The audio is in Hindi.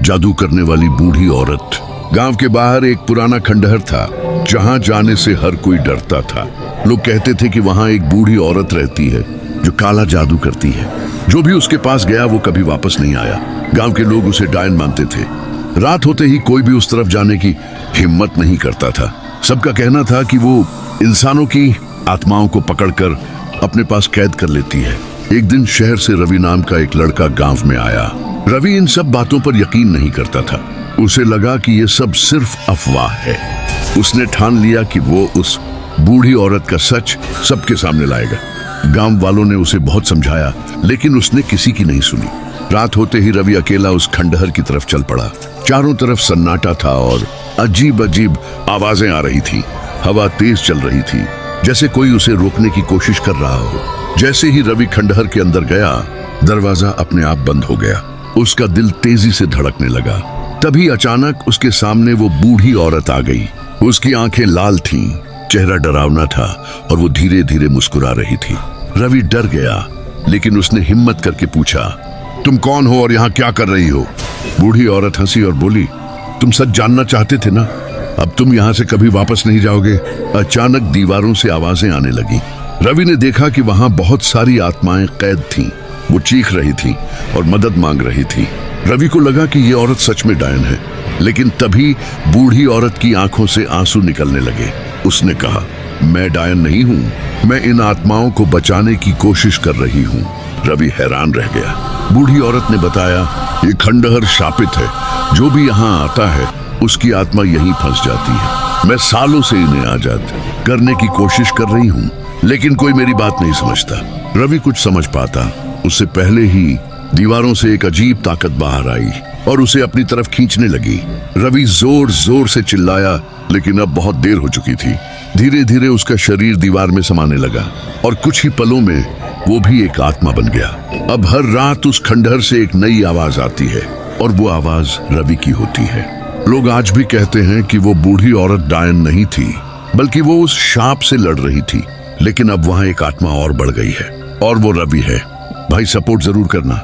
जादू करने वाली बूढ़ी औरत। गांव के बाहर एक पुराना खंडहर था जहां जाने से हर कोई डरता था। लोग कहते थे कि वहां एक बूढ़ी औरत रहती है जो काला जादू करती है। जो भी उसके पास गया वो कभी वापस नहीं आया। गांव के लोग उसे डायन मानते थे। रात होते ही कोई भी उस तरफ जाने की हिम्मत नहीं करता था। सबका कहना था कि वो इंसानों की आत्माओं को पकड़कर अपने पास कैद कर लेती है। एक दिन शहर से रवि नाम का एक लड़का गांव में आया। रवि इन सब बातों पर यकीन नहीं करता था। उसे लगा कि ये सब सिर्फ अफवाह है। उसने ठान लिया कि वो उस बूढ़ी औरत का सच सबके सामने लाएगा। गांव वालों ने उसे बहुत समझाया, लेकिन उसने किसी की नहीं सुनी। रात होते ही रवि अकेला उस खंडहर की तरफ चल पड़ा। चारों तरफ सन्नाटा था और अजीब अजीब आवाजें आ रही थी। हवा तेज चल रही थी, जैसे कोई उसे रोकने की कोशिश कर रहा हो। जैसे ही रवि खंडहर के अंदर गया, दरवाजा अपने आप बंद हो गया। उसका दिल तेजी से धड़कने लगा। तभी अचानक उसके सामने वो बूढ़ी औरत आ गई। उसकी आंखें लाल थीं, चेहरा डरावना था और वो धीरे धीरे मुस्कुरा रही थी। रवि डर गया, लेकिन उसने हिम्मत करके पूछा, तुम कौन हो और यहाँ क्या कर रही हो? बूढ़ी औरत हंसी और बोली, तुम सच जानना चाहते थे ना? अब तुम यहाँ से कभी वापस नहीं जाओगे। अचानक दीवारों से आवाजें आने लगी। रवि ने देखा कि वहां बहुत सारी आत्माएं कैद थीं। वो चीख रही थी और मदद मांग रही थी। रवि को लगा कि ये औरत सच में डायन है, लेकिन तभी बूढ़ी औरत की आंखों से आंसू निकलने लगे। उसने कहा, मैं डायन नहीं हूँ, मैं इन आत्माओं को बचाने की कोशिश कर रही हूँ। रवि हैरान रह गया। बूढ़ी औरत ने बताया, ये खंडहर शापित है, जो भी यहाँ आता है उसकी आत्मा यहीं फंस जाती है। मैं सालों से इन्हें आजाद करने की कोशिश कर रही हूँ, लेकिन कोई मेरी बात नहीं समझता। रवि कुछ समझ पाता उससे पहले ही दीवारों से एक अजीब ताकत बाहर आई और उसे अपनी तरफ खींचने लगी। रवि जोर जोर से चिल्लाया, लेकिन अब बहुत देर हो चुकी थी। धीरे धीरे उसका शरीर दीवार में समाने लगा और कुछ ही पलों में वो भी एक आत्मा बन गया। अब हर रात उस खंडहर से एक नई आवाज आती है और वो आवाज रवि की होती है। लोग आज भी कहते हैं कि वो बूढ़ी औरत डायन नहीं थी, बल्कि वो उस शाप से लड़ रही थी। लेकिन अब वहां एक आत्मा और बढ़ गई है और वो रवि है। भाई, सपोर्ट जरूर करना।